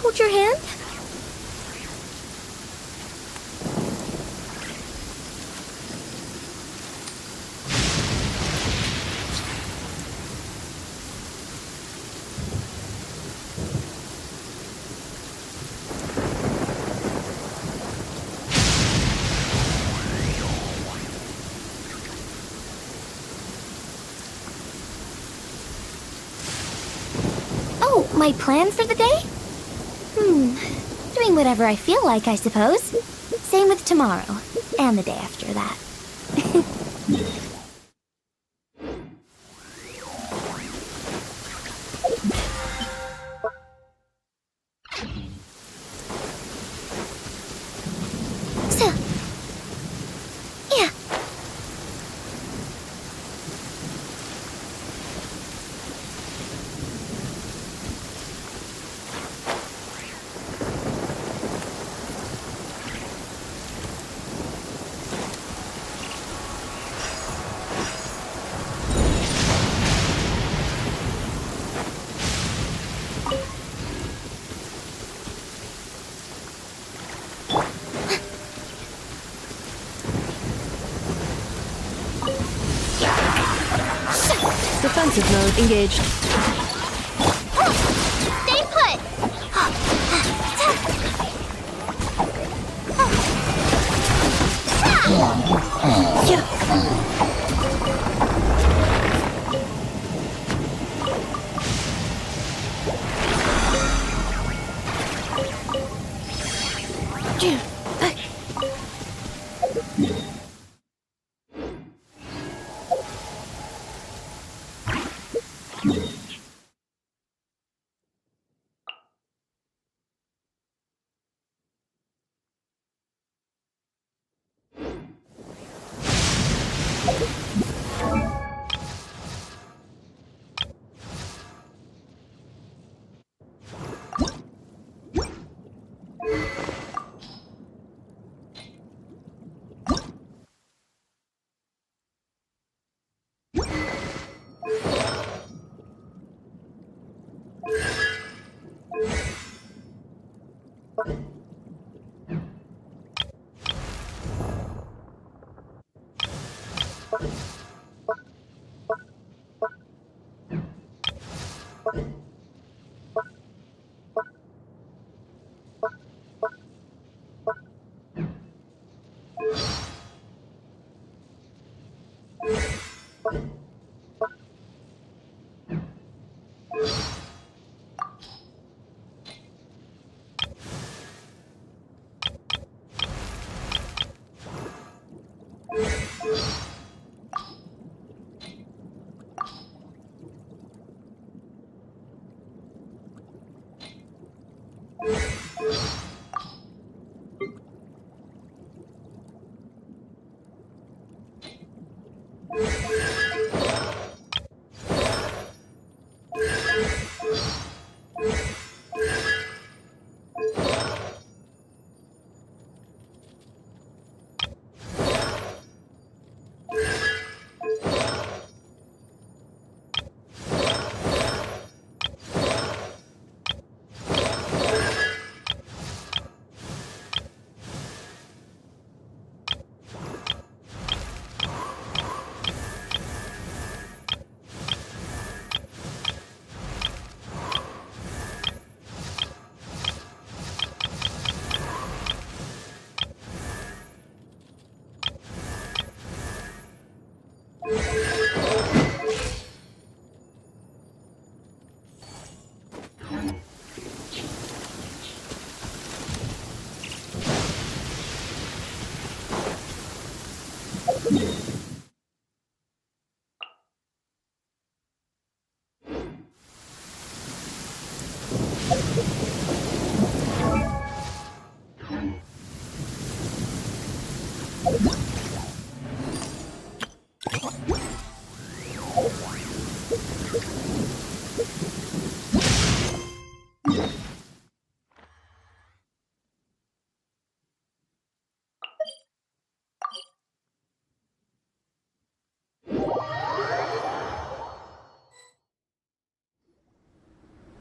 hold your hand? Oh, my plan for the day? Doing whatever I feel like, I suppose. Same with tomorrow, and the day after that. So, yeah. Defensive mode engaged. Stay put!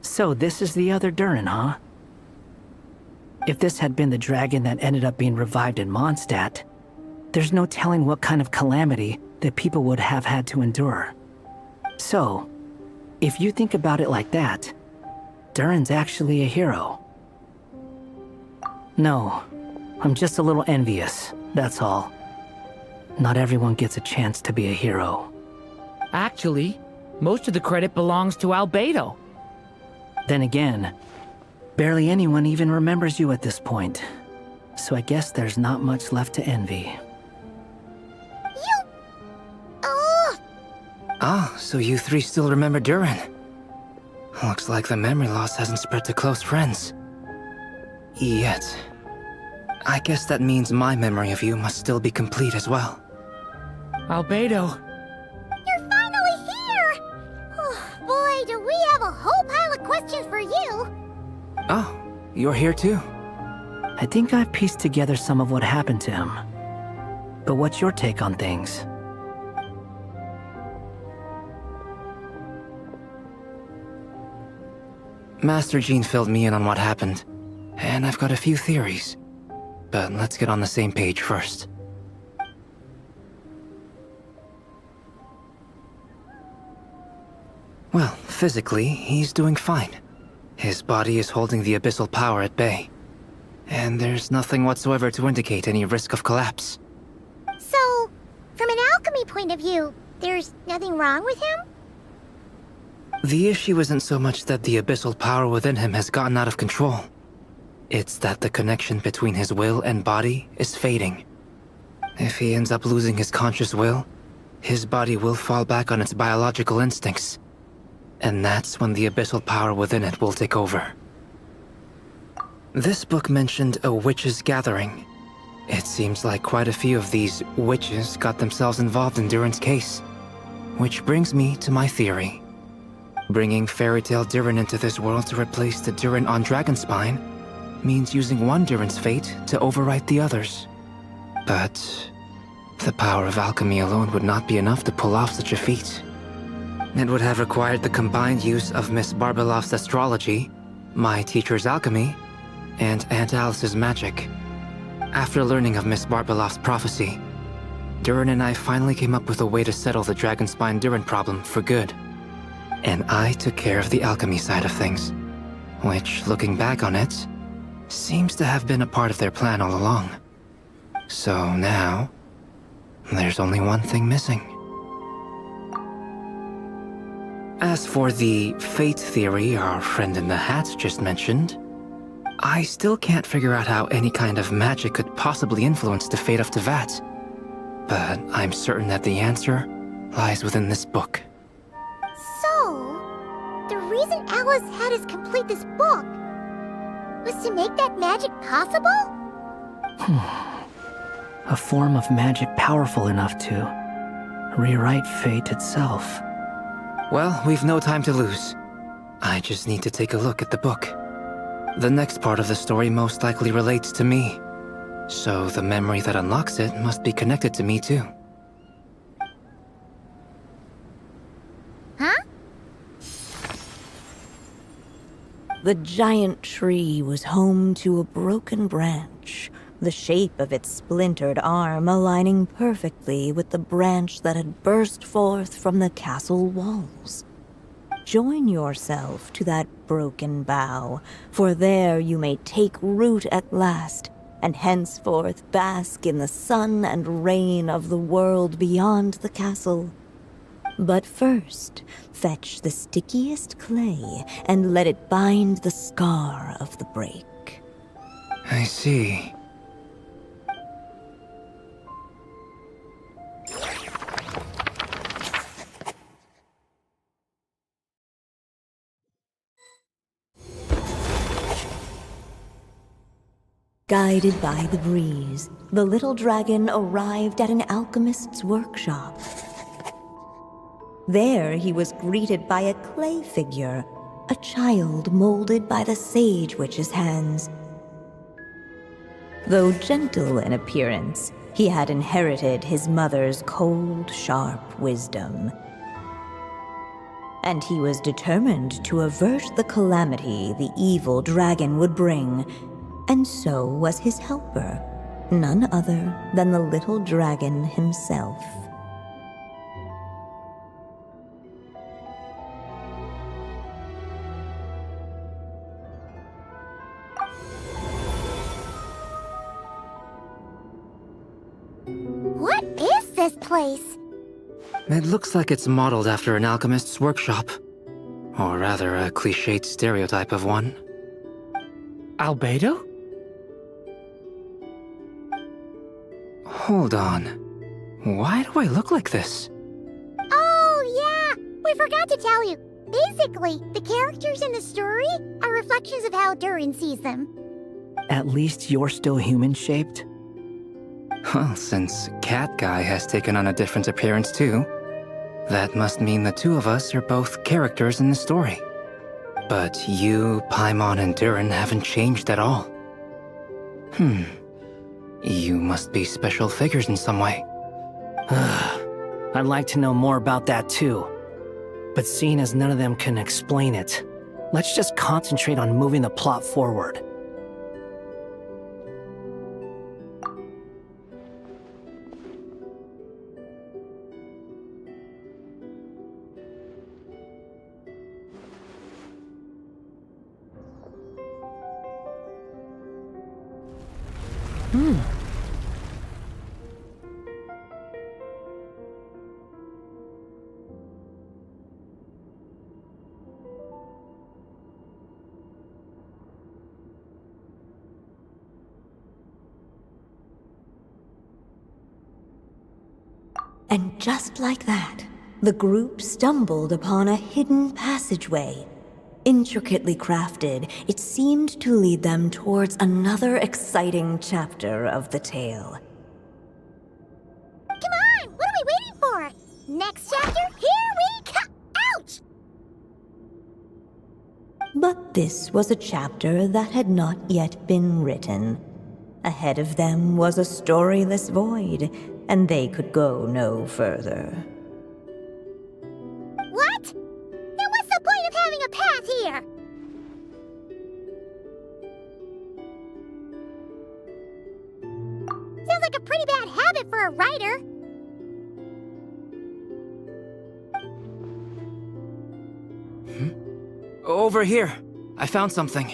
So this is the other Durin, huh? If this had been the dragon that ended up being revived in Mondstadt, there's no telling what kind of calamity that people would have had to endure. So, if you think about it like that, Durin's actually a hero. No, I'm just a little envious, that's all. Not everyone gets a chance to be a hero. Actually, most of the credit belongs to Albedo. Then again, barely anyone even remembers you at this point. So I guess there's not much left to envy. Ah, so you three still remember Durin. Looks like the memory loss hasn't spread to close friends. Yet. I guess that means my memory of you must still be complete as well. Albedo. You're finally here! Oh, boy, do we have a whole pile of questions for you! Oh, you're here too? I think I've pieced together some of what happened to him. But what's your take on things? Master Jean filled me in on what happened, and I've got a few theories. But let's get on the same page first. Well, physically, he's doing fine. His body is holding the abyssal power at bay. And there's nothing whatsoever to indicate any risk of collapse. So, from an alchemy point of view, there's nothing wrong with him? The issue isn't so much that the abyssal power within him has gotten out of control. It's that the connection between his will and body is fading. If he ends up losing his conscious will, his body will fall back on its biological instincts. And that's when the abyssal power within it will take over. This book mentioned a witches' gathering. It seems like quite a few of these witches got themselves involved in Durin's case. Which brings me to my theory. Bringing Fairy Tale Durin into this world to replace the Durin on Dragonspine means using one Durin's fate to overwrite the others. But the power of alchemy alone would not be enough to pull off such a feat. It would have required the combined use of Miss Barbeloff's astrology, my teacher's alchemy, and Aunt Alice's magic. After learning of Miss Barbeloff's prophecy, Durin and I finally came up with a way to settle the Dragonspine Durin problem for good. And I took care of the alchemy side of things, which, looking back on it, seems to have been a part of their plan all along. So now, there's only one thing missing. As for the fate theory our friend in the hat just mentioned, I still can't figure out how any kind of magic could possibly influence the fate of Tevat. But I'm certain that the answer lies within this book. So, the reason Alice had us complete this book was to make that magic possible? A form of magic powerful enough to rewrite fate itself. Well, we've no time to lose. I just need to take a look at the book. The next part of the story most likely relates to me, so the memory that unlocks it must be connected to me too. Huh? The giant tree was home to a broken branch, the shape of its splintered arm aligning perfectly with the branch that had burst forth from the castle walls. Join yourself to that broken bough, for there you may take root at last, and henceforth bask in the sun and rain of the world beyond the castle. But first, fetch the stickiest clay and let it bind the scar of the break. I see. Guided by the breeze, the little dragon arrived at an alchemist's workshop. There he was greeted by a clay figure, a child molded by the Sage Witch's hands. Though gentle in appearance, he had inherited his mother's cold, sharp wisdom. And he was determined to avert the calamity the evil dragon would bring, And so was his helper, none other than the little dragon himself. What is this place? It looks like it's modeled after an alchemist's workshop. Or rather, a cliched stereotype of one. Albedo? Hold on. Why do I look like this? Oh, yeah! We forgot to tell you. Basically, the characters in the story are reflections of how Durin sees them. At least you're still human-shaped? Well, since Cat Guy has taken on a different appearance too, that must mean the two of us are both characters in the story. But you, Paimon, and Durin haven't changed at all. You must be special figures in some way. I'd like to know more about that too. But seeing as none of them can explain it, let's just concentrate on moving the plot forward. And just like that, the group stumbled upon a hidden passageway. Intricately crafted, it seemed to lead them towards another exciting chapter of the tale. Come on! What are we waiting for? Next chapter, here we come! Ouch! But this was a chapter that had not yet been written. Ahead of them was a storyless void, and they could go no further. What? Then what's the point of having a path here? Sounds like a pretty bad habit for a writer. Over here. I found something.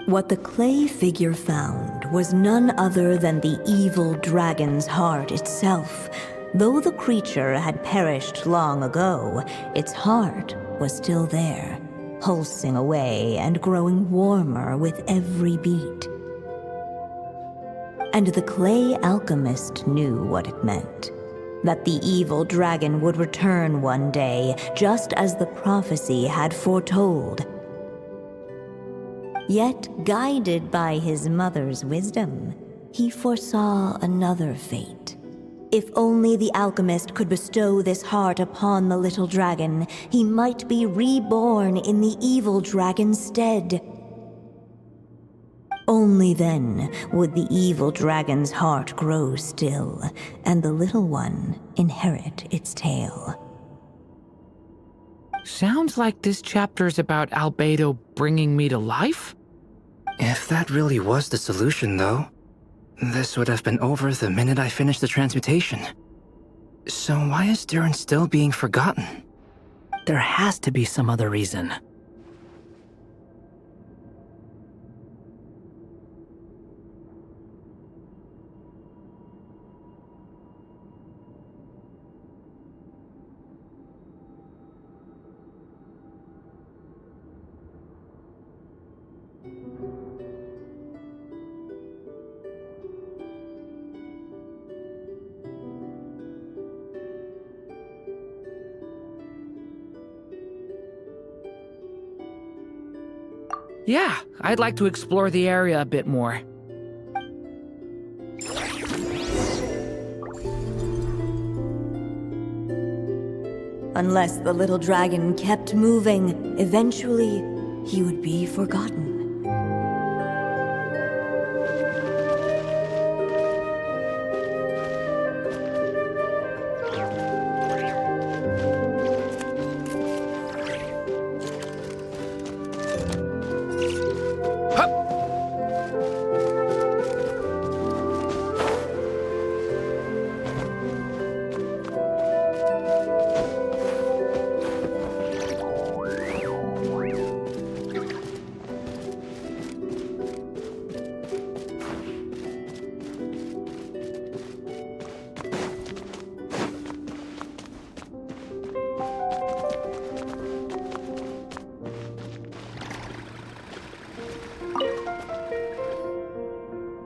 What the clay figure found was none other than the evil dragon's heart itself. Though the creature had perished long ago, its heart was still there, pulsing away and growing warmer with every beat. And the clay alchemist knew what it meant. That the evil dragon would return one day, just as the prophecy had foretold. Yet, guided by his mother's wisdom, he foresaw another fate. If only the alchemist could bestow this heart upon the little dragon, he might be reborn in the evil dragon's stead. Only then would the evil dragon's heart grow still, and the little one inherit its tale. Sounds like this chapter's about Albedo bringing me to life? If that really was the solution, though, this would have been over the minute I finished the transmutation. So why is Durin still being forgotten? There has to be some other reason. Yeah, I'd like to explore the area a bit more. Unless the little dragon kept moving, eventually he would be forgotten.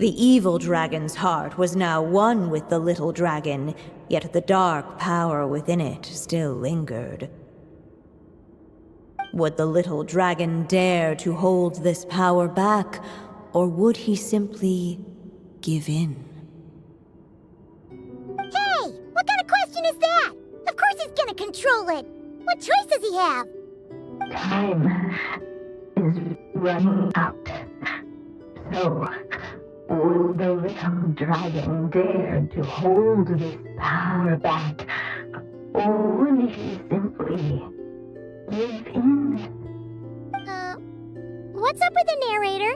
The evil dragon's heart was now one with the little dragon, yet the dark power within it still lingered. Would the little dragon dare to hold this power back, or would he simply give in? Hey! What kind of question is that? Of course he's gonna control it! What choice does he have? Time is running out. So, will the little dragon dare to hold this power back? Or will he simply give in? What's up with the narrator?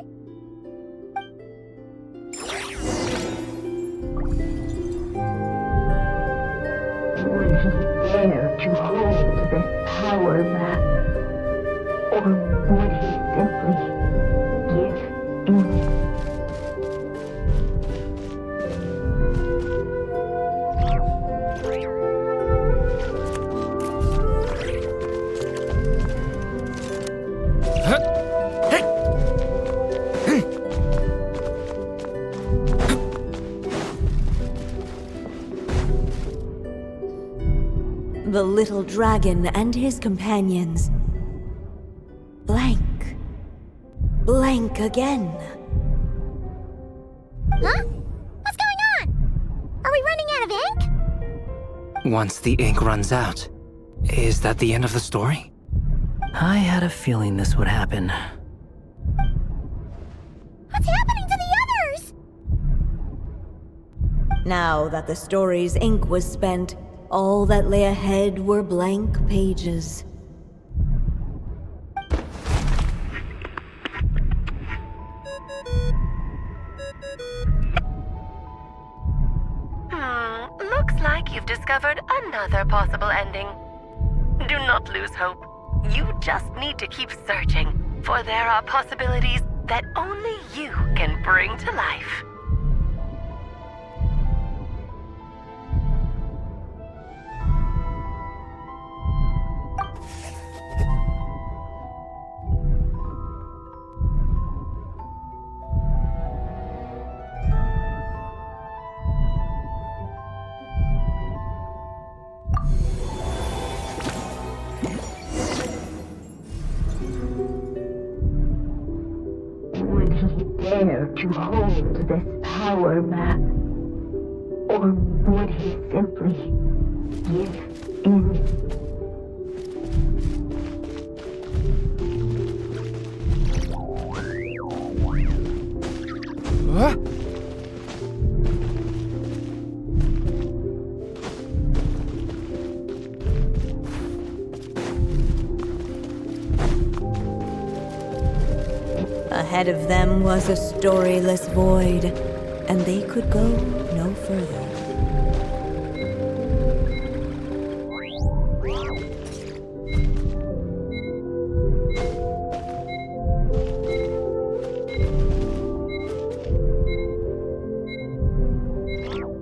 Would he dare to hold this power back? Or would he simply give in? The little dragon and his companions. Blank. Blank again. Huh? What's going on? Are we running out of ink? Once the ink runs out, is that the end of the story? I had a feeling this would happen. What's happening to the others? Now that the story's ink was spent, all that lay ahead were blank pages. Looks like you've discovered another possible ending. Do not lose hope. You just need to keep searching, for there are possibilities that only you can bring to life. Dare to hold this power back? Or would he simply give in? Huh? Ahead of them was a storyless void, and they could go no further.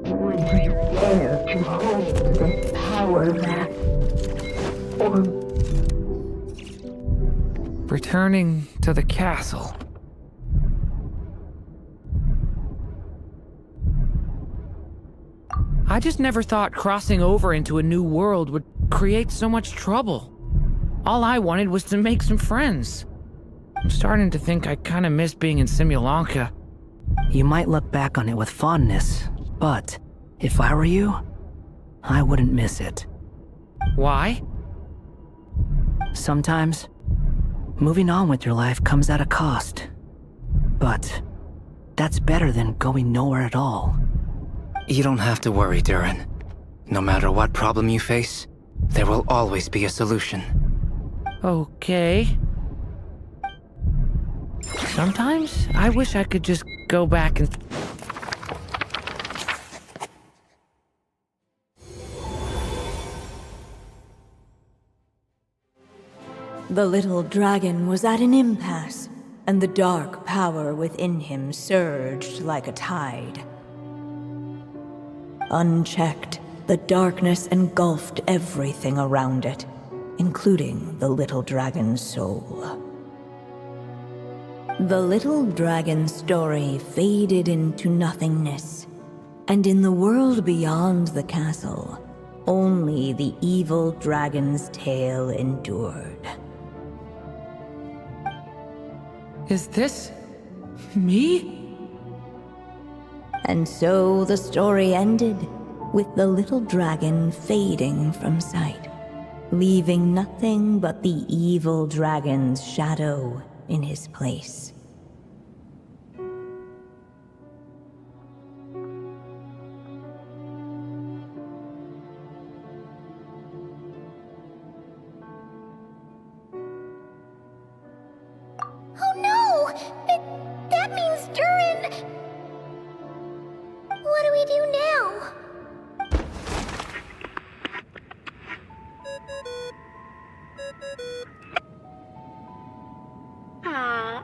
Would he dare to hold this power back? Or Returning to the castle. I just never thought crossing over into a new world would create so much trouble. All I wanted was to make some friends. I'm starting to think I kinda miss being in Simulanka. You might look back on it with fondness, but if I were you, I wouldn't miss it. Why? Sometimes, moving on with your life comes at a cost. But that's better than going nowhere at all. You don't have to worry, Durin. No matter what problem you face, there will always be a solution. Okay. Sometimes I wish I could just go back and... The little dragon was at an impasse, and the dark power within him surged like a tide. Unchecked, the darkness engulfed everything around it, including the little dragon's soul. The little dragon's story faded into nothingness, and in the world beyond the castle, only the evil dragon's tale endured. Is this me? And so the story ended, with the little dragon fading from sight, leaving nothing but the evil dragon's shadow in his place. Oh no! That means Durin... What do we do now?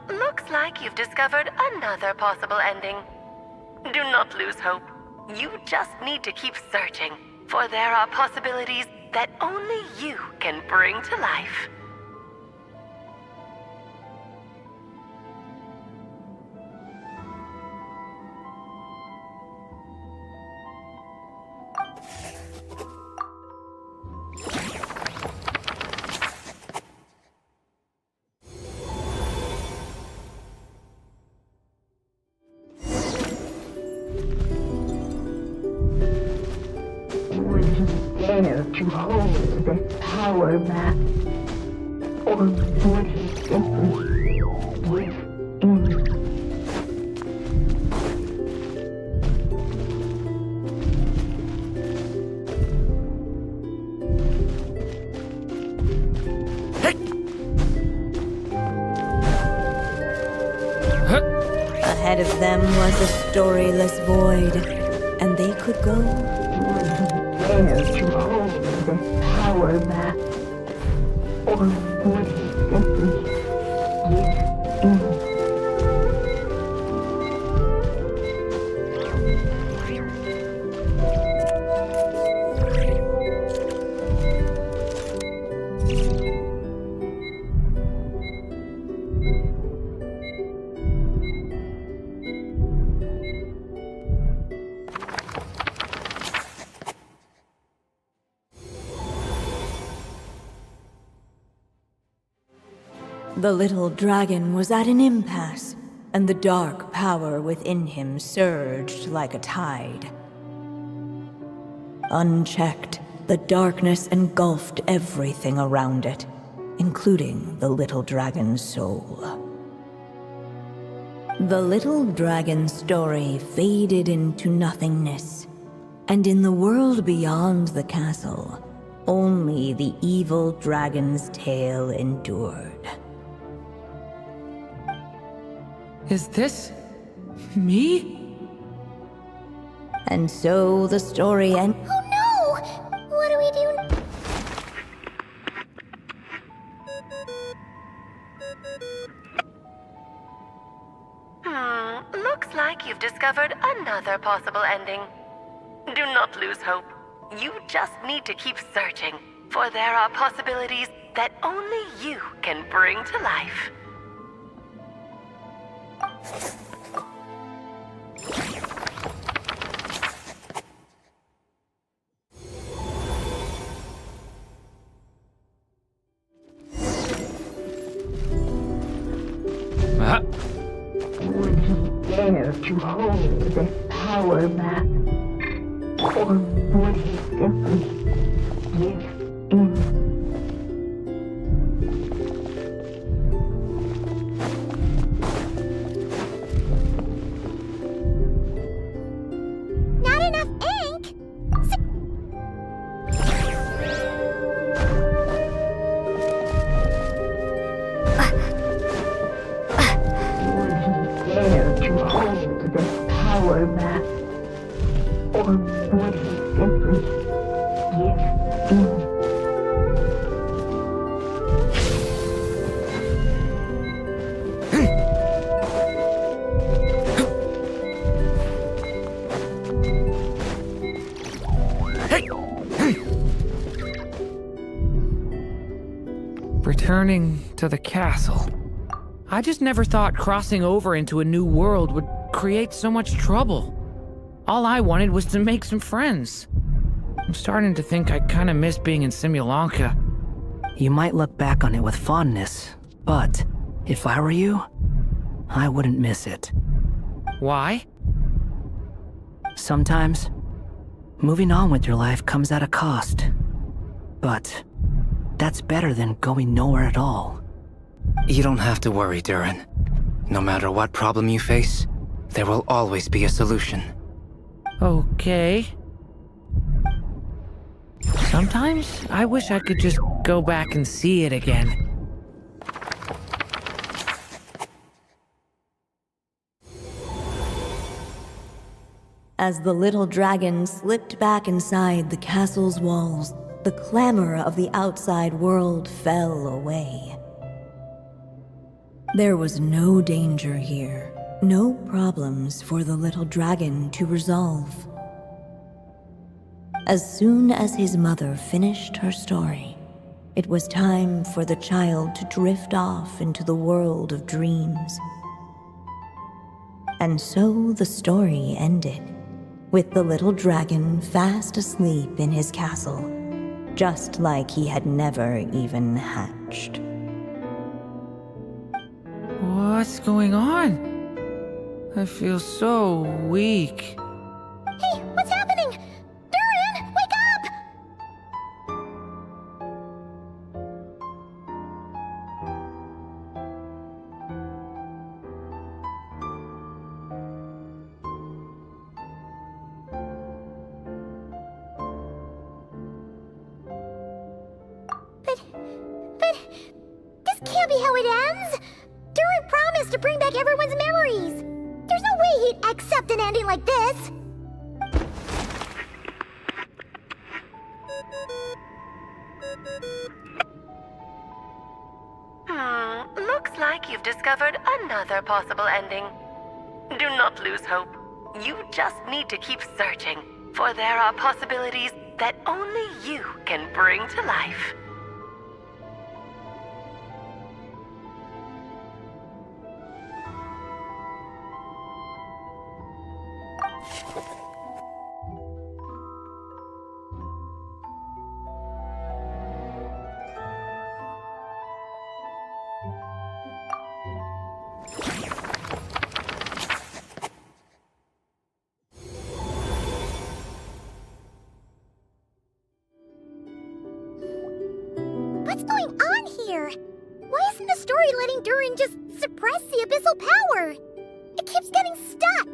Looks like you've discovered another possible ending. Do not lose hope. You just need to keep searching, for there are possibilities that only you can bring to life. Would you dare to hold this power map? Or would you simply give in? Ahead of them was a storyless void, and they could go Would you dare to hold this power map? Or would you simply give in? The little dragon was at an impasse, and the dark power within him surged like a tide. Unchecked, the darkness engulfed everything around it, including the little dragon's soul. The little dragon's story faded into nothingness, and in the world beyond the castle, only the evil dragon's tale endured. Is this me? And so the story ended. Oh no! What do we do? Looks like you've discovered another possible ending. Do not lose hope. You just need to keep searching, for there are possibilities that only you can bring to life. Would you dare to hold this power map? Or would you simply give in? Not enough ink? Would you dare to hold this power map? Or would you simply give in? Returning to the castle. I just never thought crossing over into a new world would create so much trouble. All I wanted was to make some friends. I'm starting to think I kinda miss being in Simulanka. You might look back on it with fondness, but if I were you, I wouldn't miss it. Why? Sometimes, moving on with your life comes at a cost. But that's better than going nowhere at all. You don't have to worry, Durin. No matter what problem you face, there will always be a solution. Okay. Sometimes I wish I could just go back and see it again. As the little dragon slipped back inside the castle's walls, the clamor of the outside world fell away. There was no danger here, no problems for the little dragon to resolve. As soon as his mother finished her story, it was time for the child to drift off into the world of dreams. And so the story ended, with the little dragon fast asleep in his castle, just like he had never even hatched. What's going on? I feel so weak. Hey, what's happening? Durin, wake up! But this can't be how it ends. Durin promised to bring back everyone's memories. There's no way he'd accept an ending like this. Looks like you've discovered another possible ending. Do not lose hope. You just need to keep searching, for there are possibilities that only you can bring to life. What's going on here? Why isn't the story letting Durin just suppress the abyssal power? It keeps getting stuck.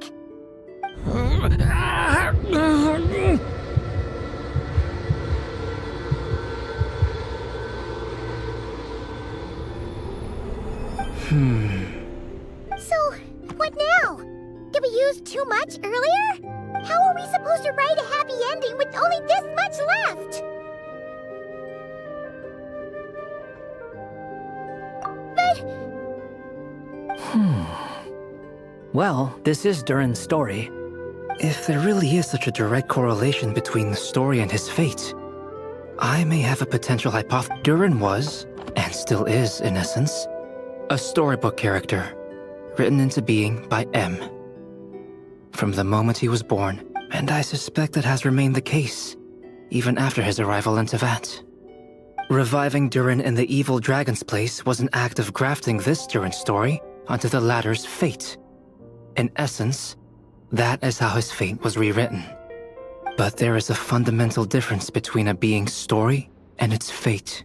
So, what now? Did we use too much earlier? How are we supposed to write a happy ending with only this much left? Well, this is Durin's story. If there really is such a direct correlation between the story and his fate, I may have a potential hypothesis. Durin was, and still is in essence, a storybook character, written into being by M. From the moment he was born, and I suspect that has remained the case, even after his arrival in Tevat. Reviving Durin in the evil dragon's place was an act of grafting this Durin story onto the latter's fate. In essence, that is how his fate was rewritten. But there is a fundamental difference between a being's story and its fate.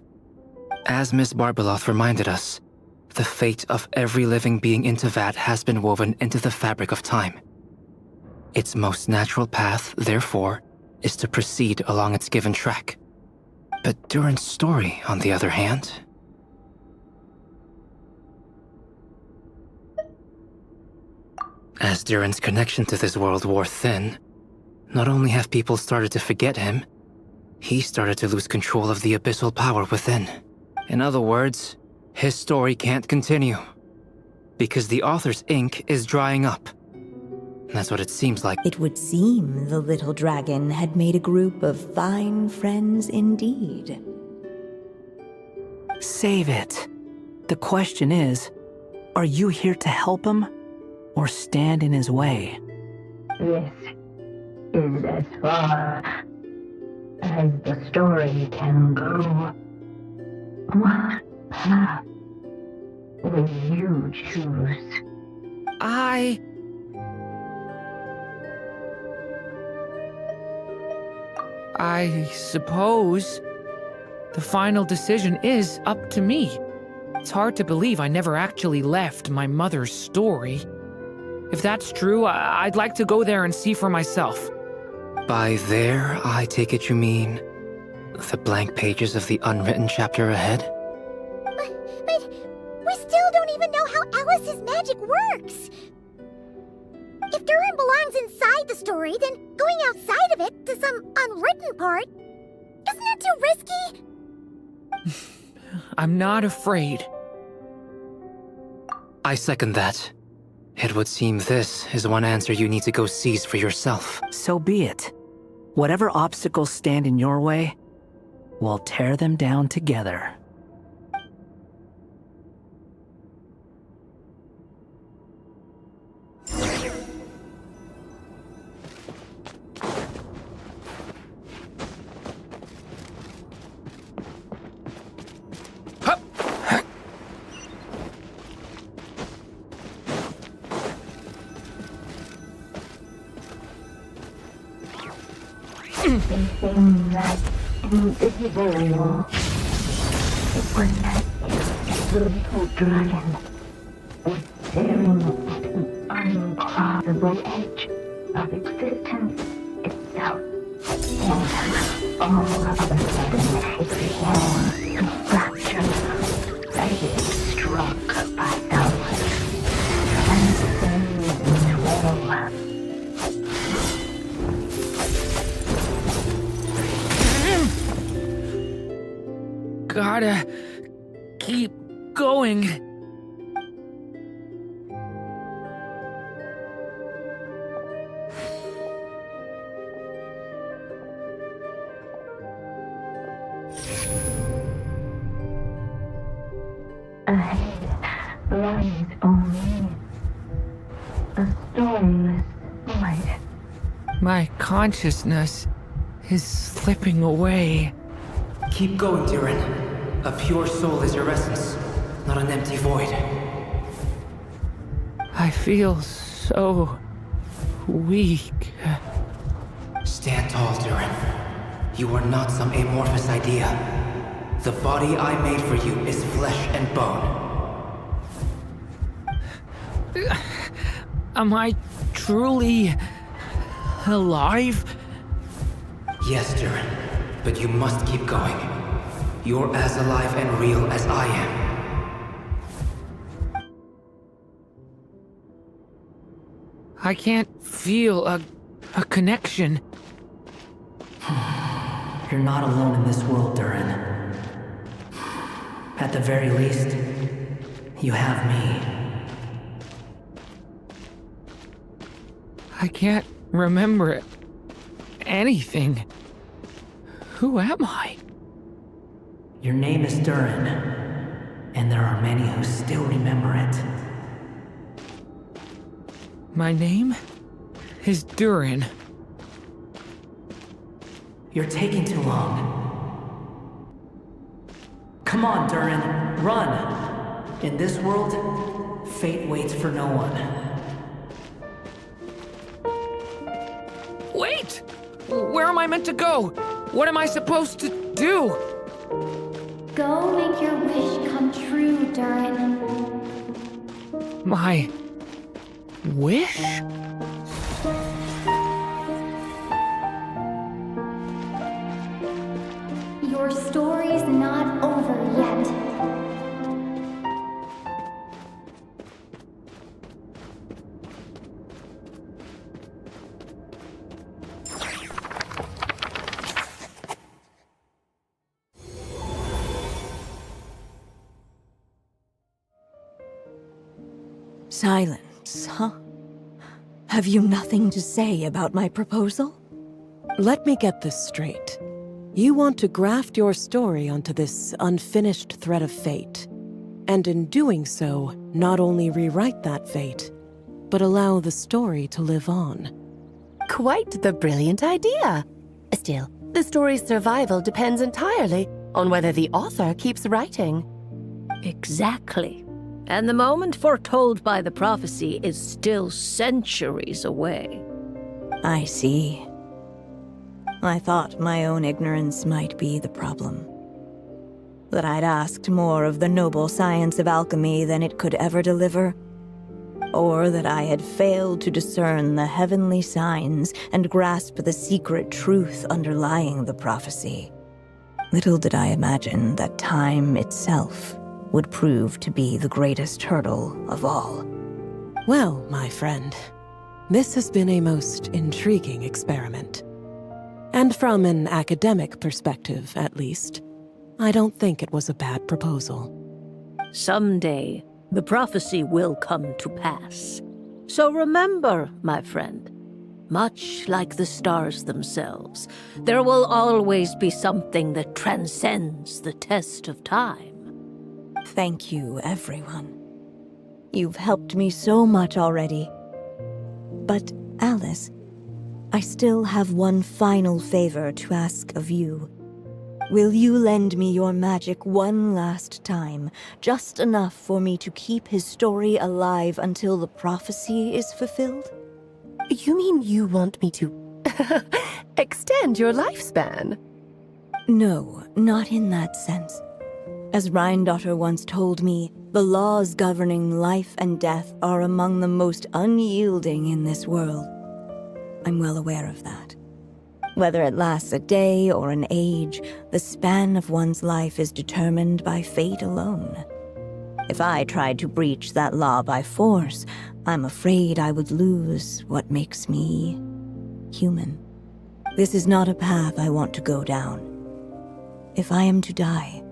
As Miss Barbeloth reminded us, the fate of every living being in Tevat has been woven into the fabric of time. Its most natural path, therefore, is to proceed along its given track. But Durin's story, on the other hand... As Durin's connection to this world wore thin, not only have people started to forget him, he started to lose control of the abyssal power within. In other words, his story can't continue. Because the author's ink is drying up. That's what it seems like. It would seem the little dragon had made a group of fine friends indeed. Save it. The question is, Are you here to help him, or stand in his way? This is as far as the story can go. What path will you choose? I suppose the final decision is up to me. It's hard to believe I never actually left my mother's story. If that's true, I'd like to go there and see for myself. By there, I take it you mean the blank pages of the unwritten chapter ahead? But we still don't even know how Alice's magic works. If Durin belongs inside the story, then going outside of it to some unwritten part, isn't that too risky? I'm not afraid. I second that. It would seem this is one answer you need to go seize for yourself. So be it. Whatever obstacles stand in your way, we'll tear them down together. Thinking that invisible. It was as if the little dragon was staring at an uncrossable edge of existence itself. And all of a sudden, it began to fracture as if struck by someone. And then swell. Gotta keep going. Ahead lies only a stormless void. My consciousness is slipping away. Keep going, Durin. A pure soul is your essence, not an empty void. I feel so weak. Stand tall, Durin. You are not some amorphous idea. The body I made for you is flesh and bone. Am I truly alive? Yes, Durin, but you must keep going. You're as alive and real as I am. I can't feel a connection. You're not alone in this world, Durin. At the very least, you have me. I can't remember anything. Who am I? Your name is Durin, and there are many who still remember it. My name is Durin. You're taking too long. Come on, Durin, run! In this world, fate waits for no one. Wait! Where am I meant to go? What am I supposed to do? Go make your wish come true, Durin. My wish? Your story's not over yet. Silence, huh? Have you nothing to say about my proposal? Let me get this straight. You want to graft your story onto this unfinished thread of fate, and in doing so, not only rewrite that fate, but allow the story to live on. Quite the brilliant idea. Still, the story's survival depends entirely on whether the author keeps writing. Exactly. And the moment foretold by the prophecy is still centuries away. I see. I thought my own ignorance might be the problem. That I'd asked more of the noble science of alchemy than it could ever deliver. Or that I had failed to discern the heavenly signs and grasp the secret truth underlying the prophecy. Little did I imagine that time itself would prove to be the greatest hurdle of all. Well, my friend, this has been a most intriguing experiment. And from an academic perspective, at least, I don't think it was a bad proposal. Someday, the prophecy will come to pass. So remember, my friend, much like the stars themselves, there will always be something that transcends the test of time. Thank you, everyone. You've helped me so much already. But, Alice, I still have one final favor to ask of you. Will you lend me your magic one last time, just enough for me to keep his story alive until the prophecy is fulfilled? You mean you want me to extend your lifespan? No, not in that sense. As Rhindaughter once told me, the laws governing life and death are among the most unyielding in this world. I'm well aware of that. Whether it lasts a day or an age, the span of one's life is determined by fate alone. If I tried to breach that law by force, I'm afraid I would lose what makes me human. This is not a path I want to go down. If I am to die,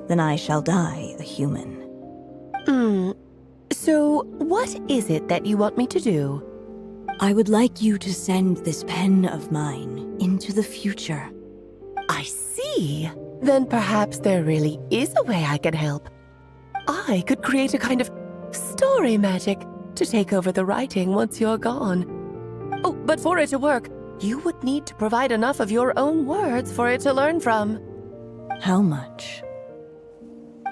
then I shall die a human. So what is it that you want me to do? I would like you to send this pen of mine into the future. I see. Then perhaps there really is a way I can help. I could create a kind of story magic to take over the writing once you're gone. Oh, but for it to work, you would need to provide enough of your own words for it to learn from. How much?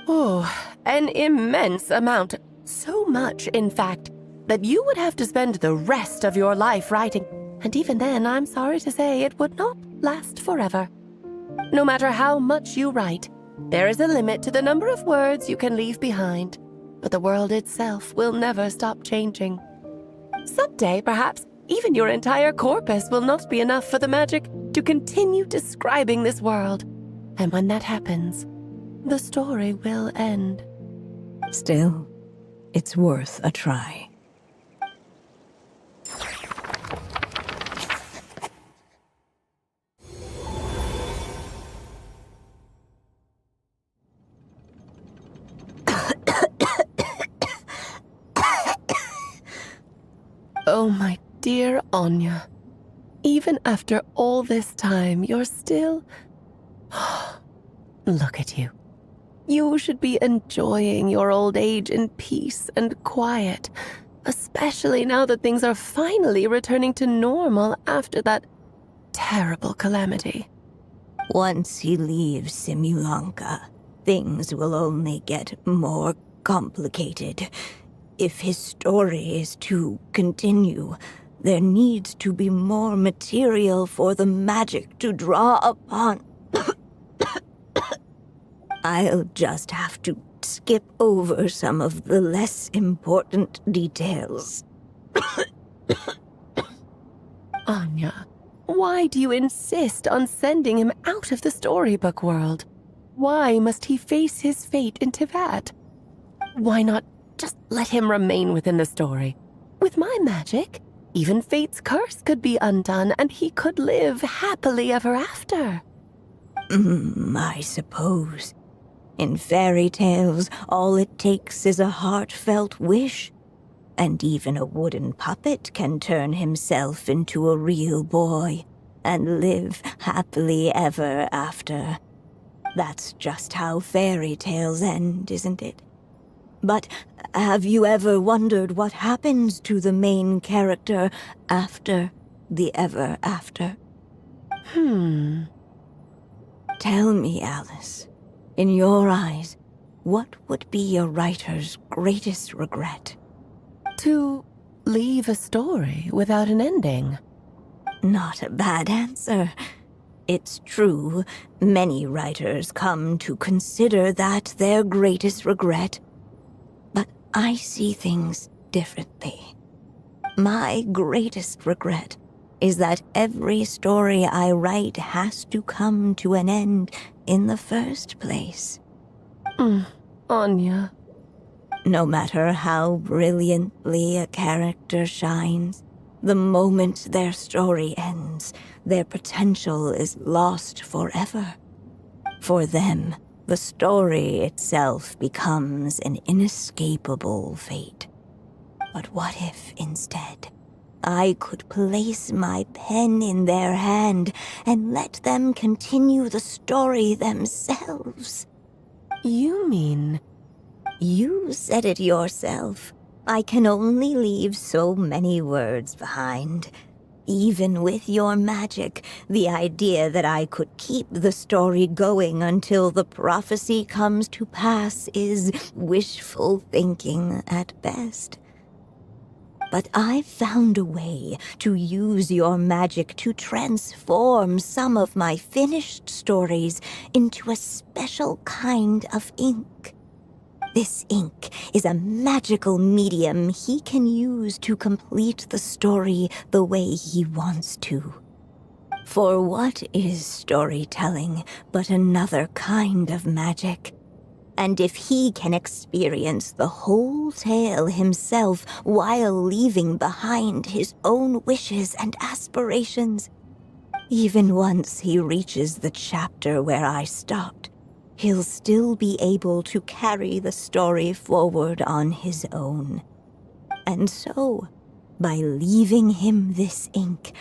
Oh, an immense amount. So much, in fact, that you would have to spend the rest of your life writing, and even then, I'm sorry to say, it would not last forever. No matter how much you write, there is a limit to the number of words you can leave behind, but the world itself will never stop changing. Someday, perhaps, even your entire corpus will not be enough for the magic to continue describing this world. And when that happens, the story will end. Still, it's worth a try. Oh, my dear Anya. Even after all this time, you're still... Look at you. You should be enjoying your old age in peace and quiet, especially now that things are finally returning to normal after that terrible calamity. Once he leaves Simulanka, things will only get more complicated. If his story is to continue, there needs to be more material for the magic to draw upon. I'll just have to skip over some of the less important details. Anya, why do you insist on sending him out of the storybook world? Why must he face his fate in Teyvat? Why not just let him remain within the story? With my magic, even fate's curse could be undone and he could live happily ever after. I suppose. In fairy tales, all it takes is a heartfelt wish. And even a wooden puppet can turn himself into a real boy and live happily ever after. That's just how fairy tales end, isn't it? But have you ever wondered what happens to the main character after the ever after? Tell me, Alice, in your eyes, what would be a writer's greatest regret? To leave a story without an ending. Not a bad answer. It's true, many writers come to consider that their greatest regret. But I see things differently. My greatest regret is that every story I write has to come to an end in the first place. Anya. No matter how brilliantly a character shines, the moment their story ends, their potential is lost forever. For them, the story itself becomes an inescapable fate. But what if, instead, I could place my pen in their hand and let them continue the story themselves? You mean... You said it yourself. I can only leave so many words behind. Even with your magic, the idea that I could keep the story going until the prophecy comes to pass is wishful thinking at best. But I've found a way to use your magic to transform some of my finished stories into a special kind of ink. This ink is a magical medium he can use to complete the story the way he wants to. For what is storytelling but another kind of magic? And if he can experience the whole tale himself while leaving behind his own wishes and aspirations, even once he reaches the chapter where I stopped, he'll still be able to carry the story forward on his own. And so, by leaving him this ink,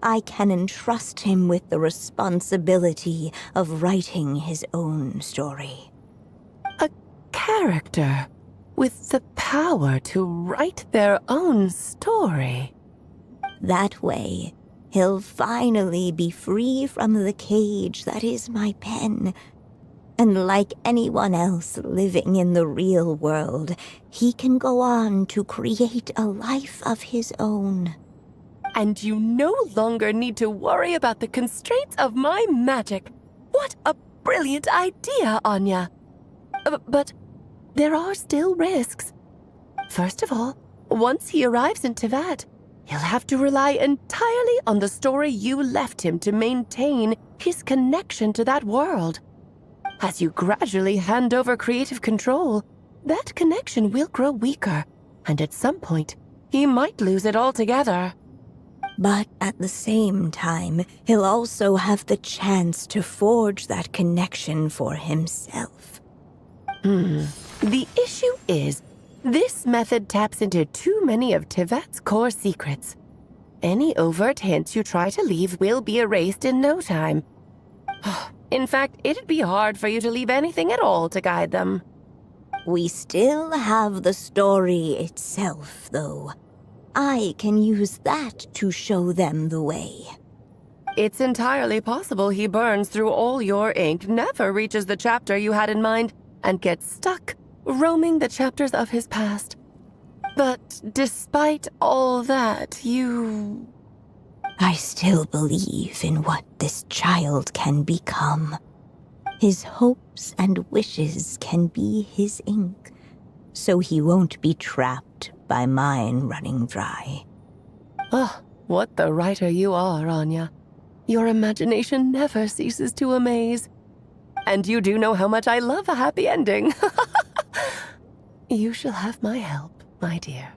I can entrust him with the responsibility of writing his own story. A character with the power to write their own story. That way, he'll finally be free from the cage that is my pen. And like anyone else living in the real world, he can go on to create a life of his own. And you no longer need to worry about the constraints of my magic. What a brilliant idea, Anya. But there are still risks. First of all, once he arrives in Tevat, he'll have to rely entirely on the story you left him to maintain his connection to that world. As you gradually hand over creative control, that connection will grow weaker, and at some point, he might lose it altogether. But at the same time, he'll also have the chance to forge that connection for himself. The issue is, this method taps into too many of Tevat's core secrets. Any overt hints you try to leave will be erased in no time. In fact, it'd be hard for you to leave anything at all to guide them. We still have the story itself, though. I can use that to show them the way. It's entirely possible he burns through all your ink, never reaches the chapter you had in mind, and gets stuck, roaming the chapters of his past. But despite all that, I still believe in what this child can become. His hopes and wishes can be his ink, so he won't be trapped by mine running dry. Oh, what the writer you are, Anya. Your imagination never ceases to amaze. And you do know how much I love a happy ending. You shall have my help, my dear.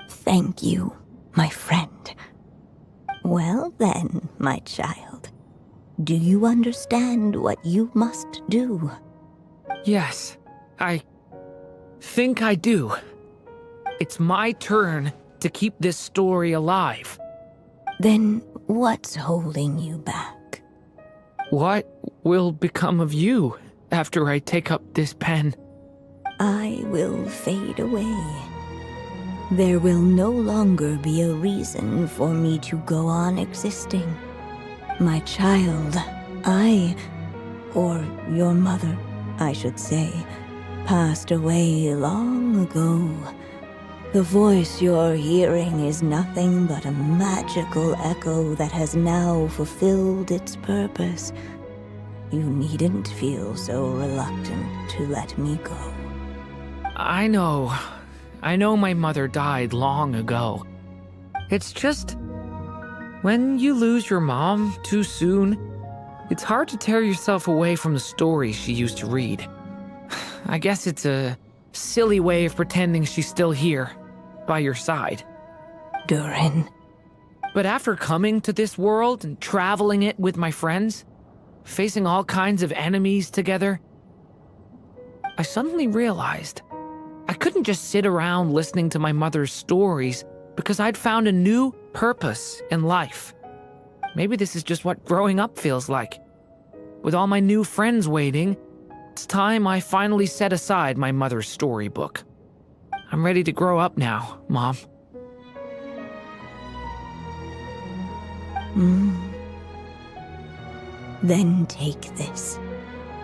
Thank you, my friend. Well then, my child, do you understand what you must do? Yes, I think I do. It's my turn to keep this story alive. Then what's holding you back? What will become of you after I take up this pen? I will fade away. There will no longer be a reason for me to go on existing. My child, or your mother, I should say, passed away long ago. The voice you're hearing is nothing but a magical echo that has now fulfilled its purpose. You needn't feel so reluctant to let me go. I know my mother died long ago. It's just, when you lose your mom too soon, it's hard to tear yourself away from the stories she used to read. I guess it's a silly way of pretending she's still here, by your side. Durin. But after coming to this world and traveling it with my friends, facing all kinds of enemies together, I suddenly realized I couldn't just sit around listening to my mother's stories because I'd found a new purpose in life. Maybe this is just what growing up feels like. With all my new friends waiting, it's time I finally set aside my mother's storybook. I'm ready to grow up now, Mom. Then take this.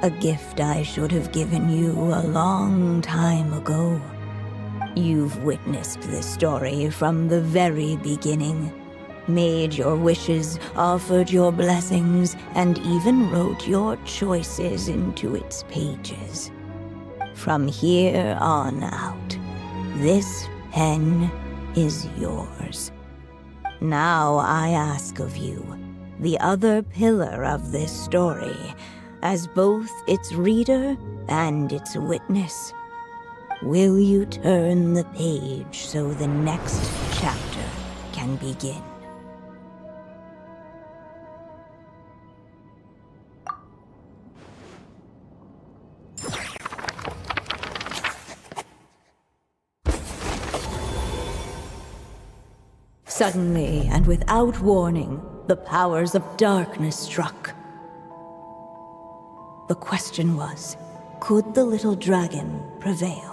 A gift I should have given you a long time ago. You've witnessed this story from the very beginning. Made your wishes, offered your blessings, and even wrote your choices into its pages. From here on out, this pen is yours. Now I ask of you, the other pillar of this story, as both its reader and its witness, will you turn the page so the next chapter can begin? Suddenly, and without warning, the powers of darkness struck. The question was, could the little dragon prevail?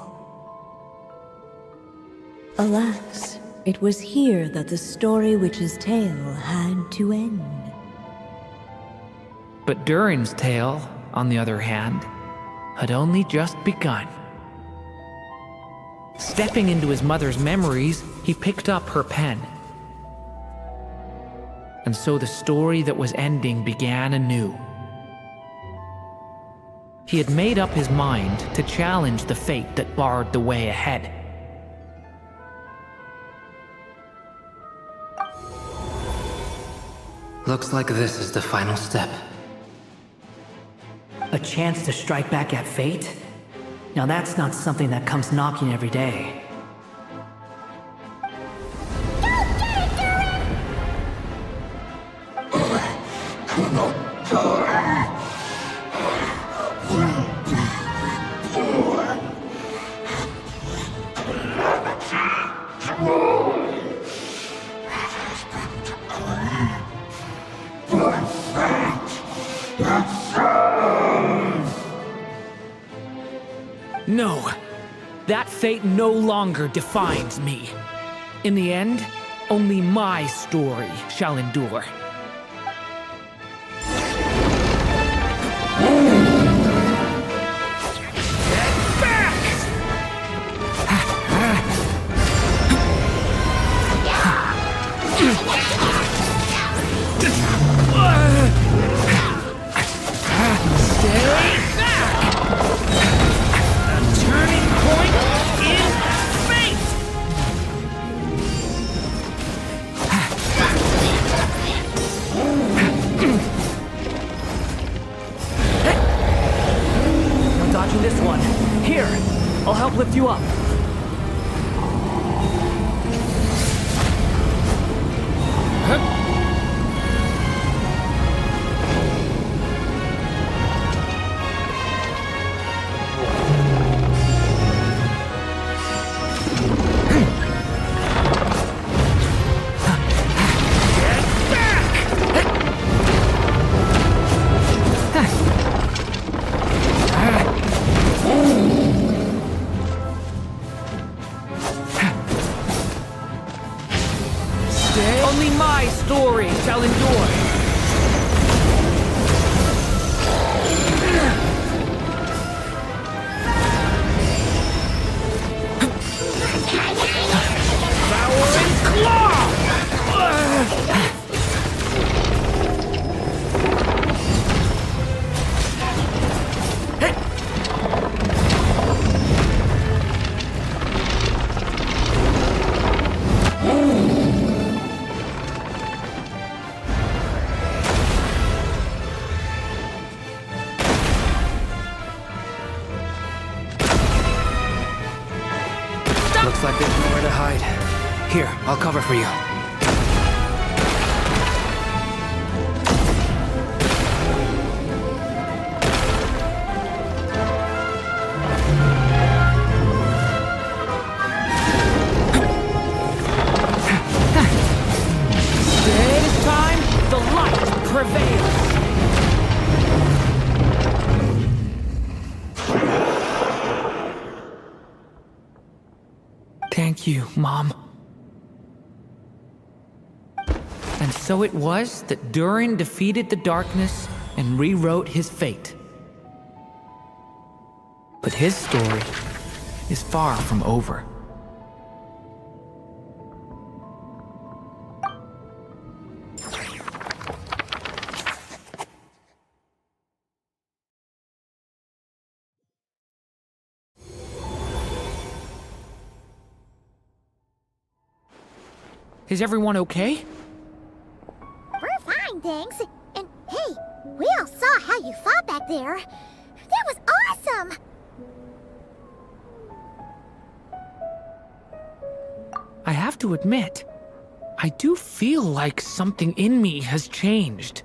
Alas, it was here that the story witch's tale had to end. But Durin's tale, on the other hand, had only just begun. Stepping into his mother's memories, he picked up her pen. And so the story that was ending began anew. He had made up his mind to challenge the fate that barred the way ahead. Looks like this is the final step. A chance to strike back at fate? Now that's not something that comes knocking every day. No, that fate no longer defines me. In the end, only my story shall endure. This one. Here, I'll help lift you up. only my story shall endure. Looks like there's nowhere to hide. Here, I'll cover for you. This time, the light prevails. Thank you, Mom. And so it was that Durin defeated the darkness and rewrote his fate. But his story is far from over. Is everyone okay? We're fine, thanks. And hey, we all saw how you fought back there. That was awesome! I have to admit, I do feel like something in me has changed.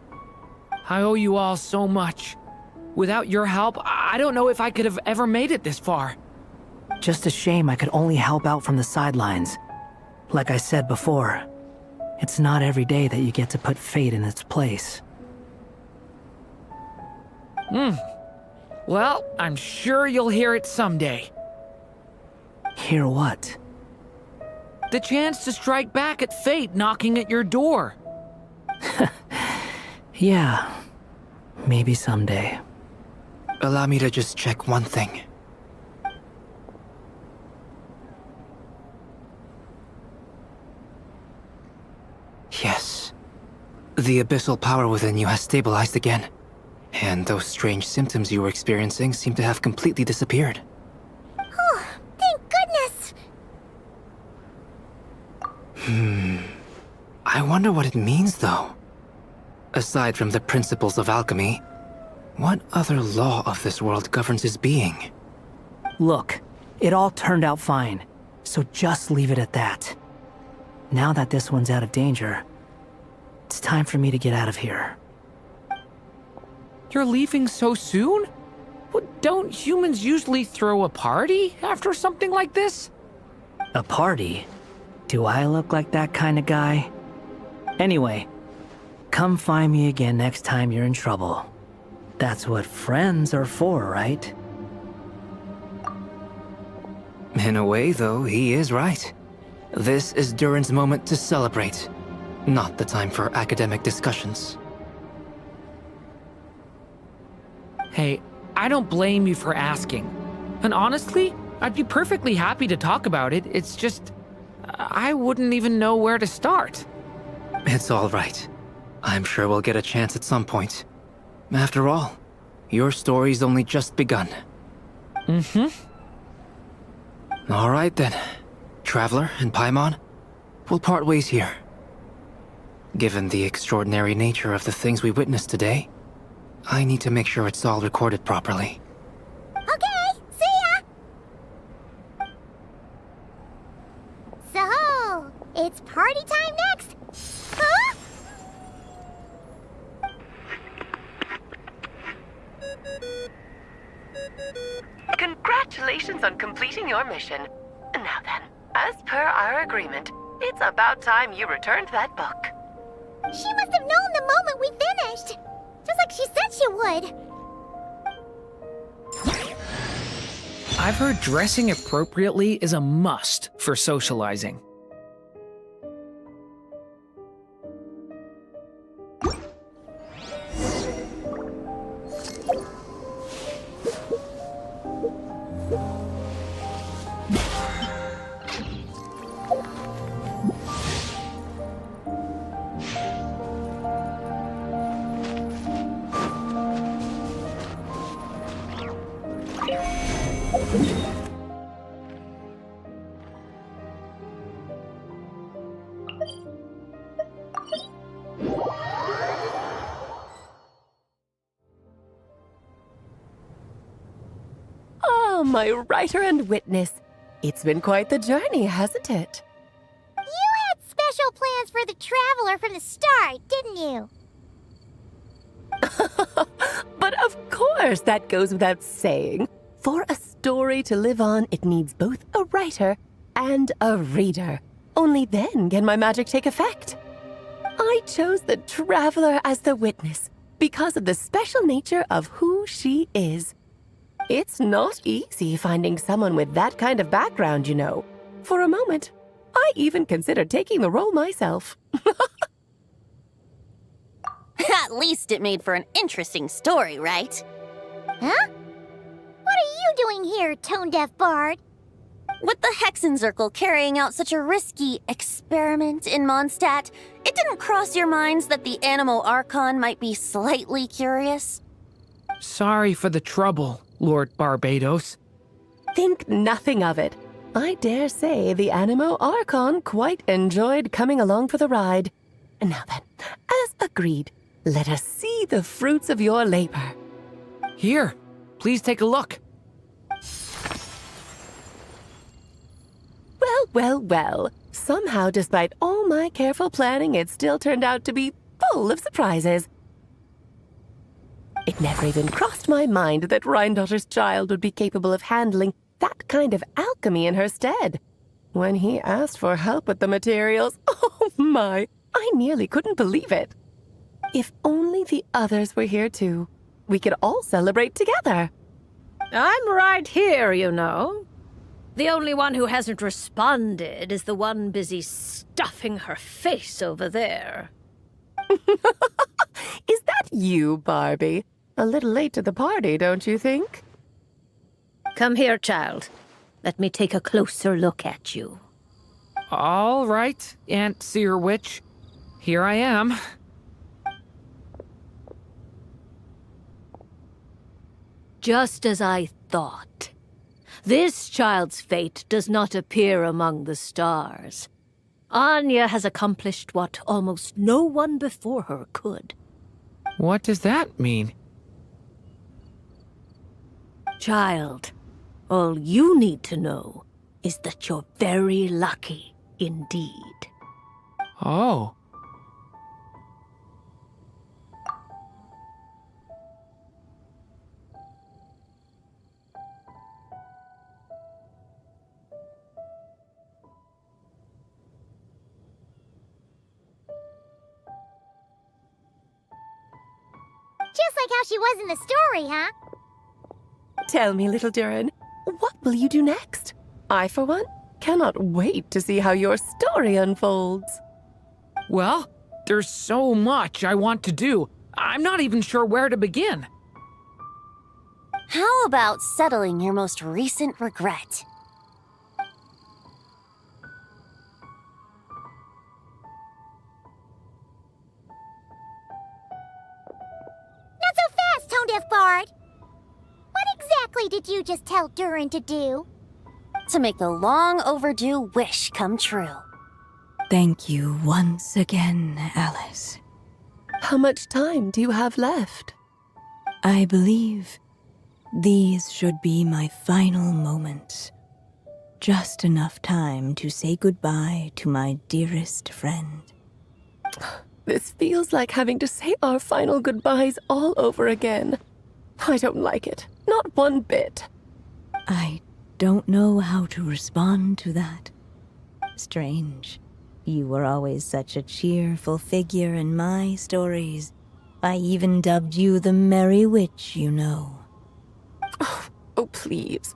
I owe you all so much. Without your help, I don't know if I could have ever made it this far. Just a shame I could only help out from the sidelines. Like I said before, it's not every day that you get to put fate in its place. Well, I'm sure you'll hear it someday. Hear what? The chance to strike back at fate knocking at your door. Yeah, maybe someday. Allow me to just check one thing. Yes. The abyssal power within you has stabilized again. And those strange symptoms you were experiencing seem to have completely disappeared. Oh, thank goodness! I wonder what it means, though. Aside from the principles of alchemy, what other law of this world governs his being? Look, it all turned out fine, so just leave it at that. Now that this one's out of danger, it's time for me to get out of here. You're leaving so soon? What, don't humans usually throw a party after something like this? A party? Do I look like that kind of guy? Anyway, come find me again next time you're in trouble. That's what friends are for, right? In a way, though, he is right. This is Durin's moment to celebrate, not the time for academic discussions. Hey, I don't blame you for asking. And honestly, I'd be perfectly happy to talk about it. It's just, I wouldn't even know where to start. It's all right. I'm sure we'll get a chance at some point. After all, your story's only just begun. All right then. Traveler and Paimon, we'll part ways here. Given the extraordinary nature of the things we witnessed today, I need to make sure it's all recorded properly. Okay, see ya! So, it's party time next! Huh? Congratulations on completing your mission. Now then, as per our agreement, it's about time you returned that book. She must have known the moment we finished! Just like she said she would! I've heard dressing appropriately is a must for socializing. my writer and witness. It's been quite the journey, hasn't it? You had special plans for the Traveler from the start, didn't you? But of course, that goes without saying. For a story to live on, it needs both a writer and a reader. Only then can my magic take effect. I chose the Traveler as the witness because of the special nature of who she is. It's not easy finding someone with that kind of background, you know. For a moment, I even considered taking the role myself. At least it made for an interesting story, right? Huh? What are you doing here, tone-deaf bard? With the Hexen Circle carrying out such a risky experiment in Mondstadt, it didn't cross your minds that the Animo Archon might be slightly curious? Sorry for the trouble, Lord Barbados. Think nothing of it. I dare say the Animo Archon quite enjoyed coming along for the ride. And now then, as agreed, let us see the fruits of your labor. Here, please take a look. Well. Somehow, despite all my careful planning, it still turned out to be full of surprises. It never even crossed my mind that Rhindotter's child would be capable of handling that kind of alchemy in her stead. When he asked for help with the materials, oh my, I nearly couldn't believe it. If only the others were here too, we could all celebrate together. I'm right here, you know. The only one who hasn't responded is the one busy stuffing her face over there. Is that you, Barbie? A little late to the party, don't you think? Come here, child. Let me take a closer look at you. All right, Aunt Seer Witch. Here I am. Just as I thought. This child's fate does not appear among the stars. Anya has accomplished what almost no one before her could. What does that mean? Child, all you need to know is that you're very lucky indeed. Oh. Just like how she was in the story, huh? Tell me, little Durin, what will you do next? I, for one, cannot wait to see how your story unfolds. Well, there's so much I want to do. I'm not even sure where to begin. How about settling your most recent regret? Not so fast, tone-deaf bard! What exactly did you just tell Durin to do? To make the long overdue wish come true. Thank you once again, Alice. How much time do you have left? I believe these should be my final moments. Just enough time to say goodbye to my dearest friend. This feels like having to say our final goodbyes all over again. I don't like it. Not one bit. I don't know how to respond to that. Strange. You were always such a cheerful figure in my stories. I even dubbed you the Merry Witch, you know. Oh, please.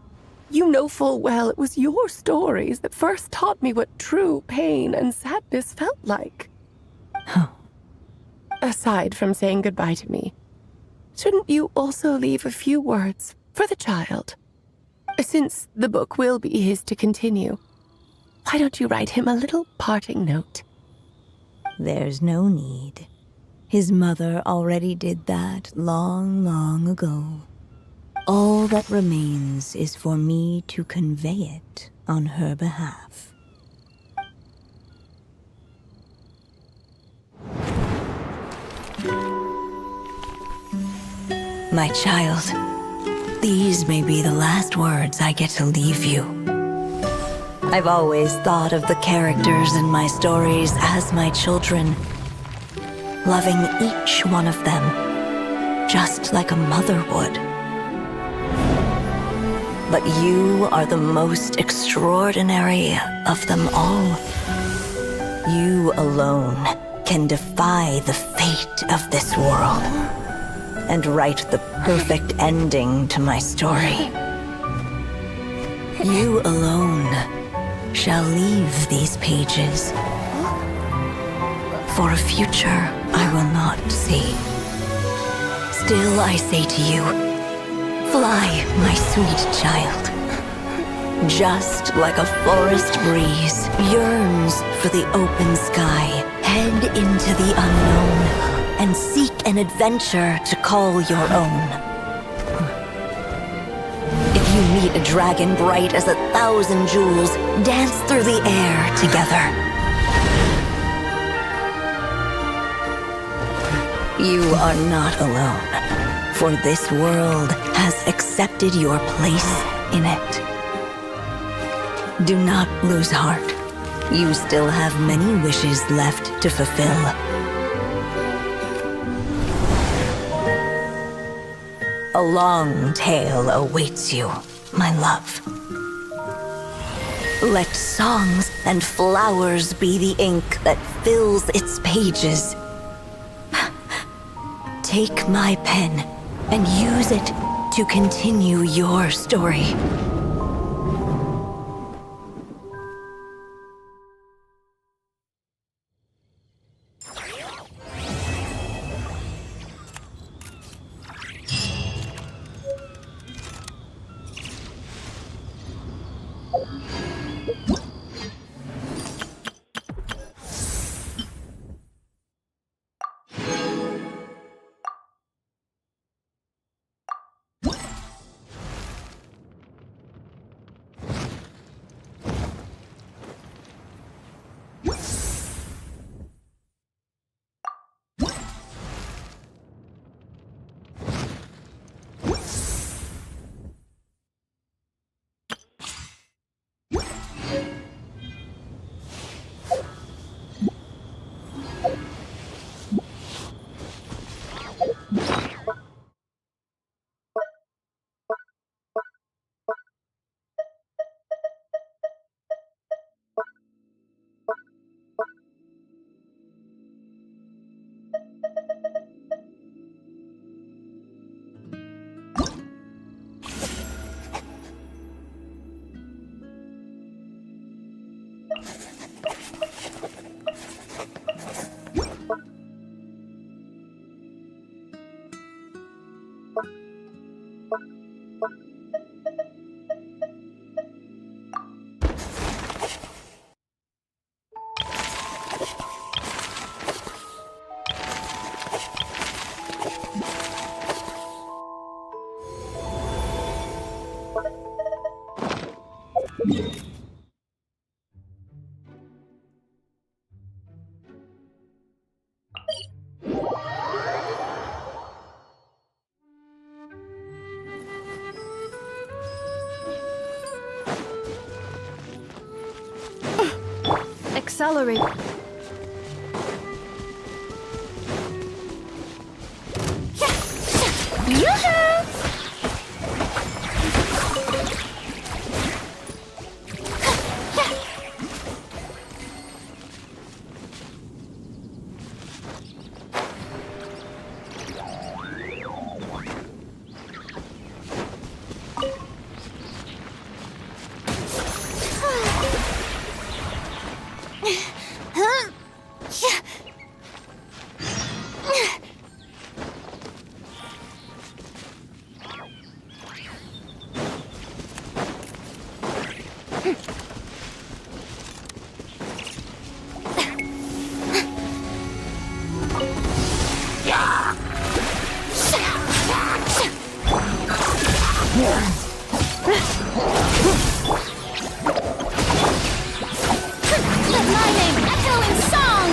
You know full well it was your stories that first taught me what true pain and sadness felt like. Aside from saying goodbye to me, shouldn't you also leave a few words for the child? Since the book will be his to continue, why don't you write him a little parting note? There's no need. His mother already did that long, long ago. All that remains is for me to convey it on her behalf. My child, these may be the last words I get to leave you. I've always thought of the characters in my stories as my children, loving each one of them, just like a mother would. But you are the most extraordinary of them all. You alone can defy the fate of this world and write the perfect ending to my story. You alone shall leave these pages for a future I will not see. Still I say to you, fly, my sweet child. Just like a forest breeze yearns for the open sky, head into the unknown and seek an adventure to call your own. If you meet a dragon bright as 1,000 jewels, dance through the air together. You are not alone, for this world has accepted your place in it. Do not lose heart. You still have many wishes left to fulfill. A long tale awaits you, my love. Let songs and flowers be the ink that fills its pages. Take my pen and use it to continue your story. Accelerate. Yoo-hoo! Let my name echo in song!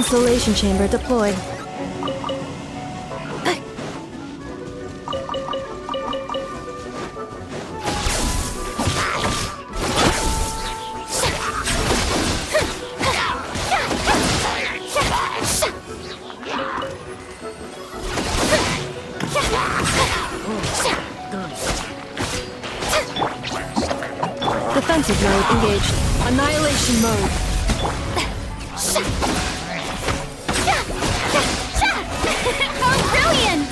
Constellation chamber deployed. Defensive mode engaged. Annihilation mode. Oh, brilliant!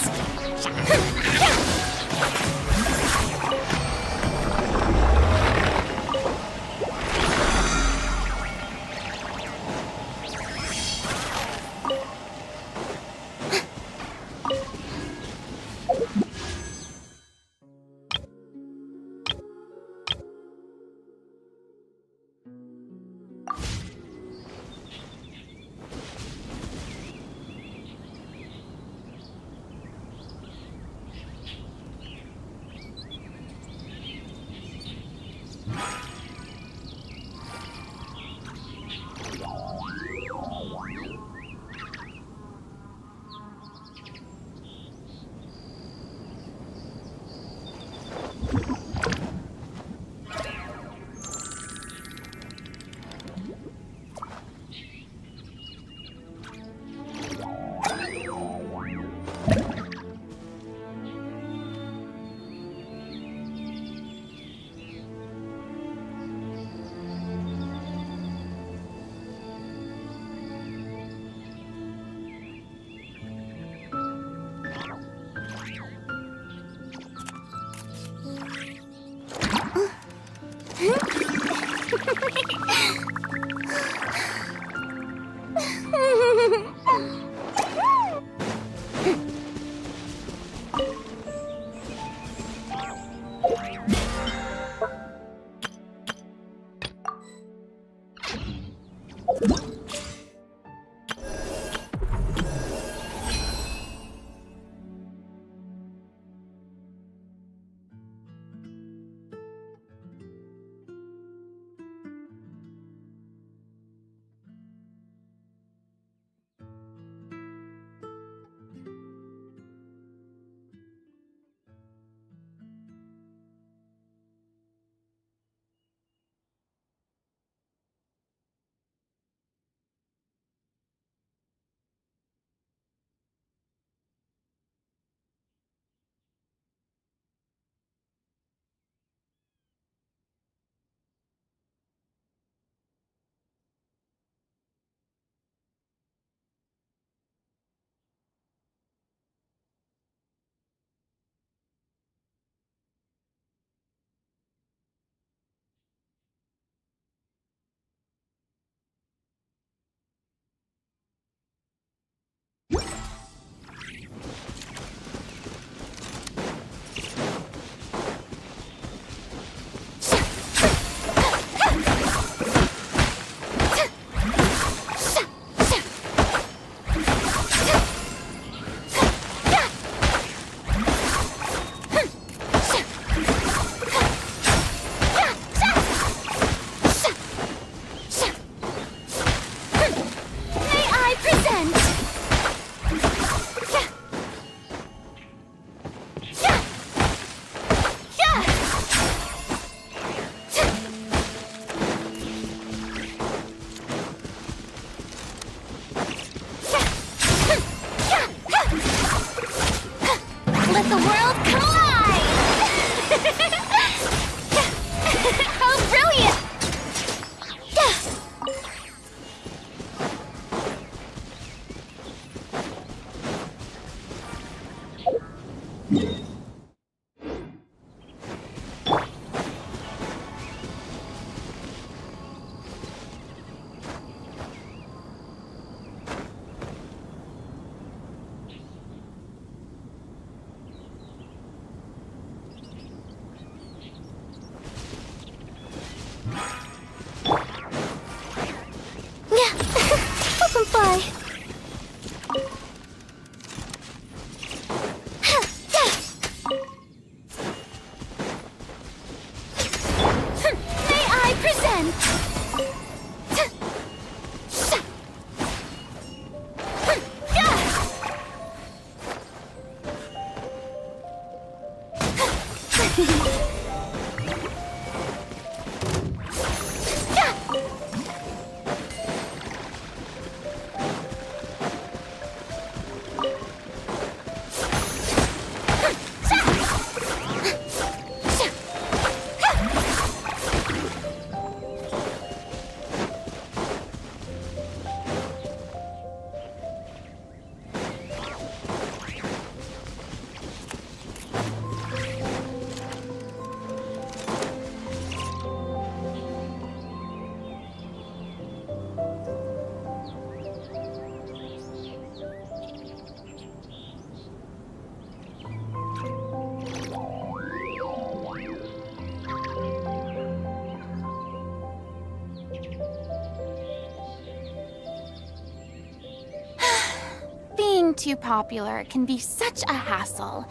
Being too popular can be such a hassle.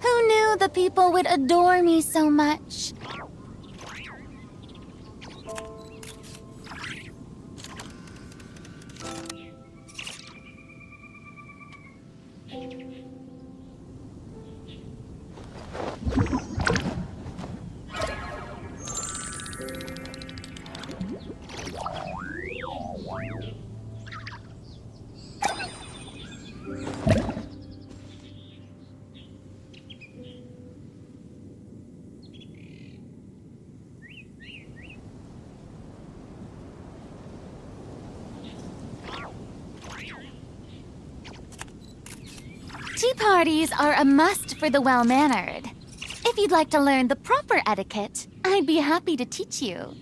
Who knew the people would adore me so much? Tea parties are a must for the well-mannered. If you'd like to learn the proper etiquette, I'd be happy to teach you.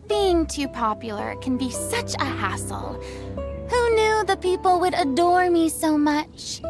Being too popular can be such a hassle. Who knew the people would adore me so much?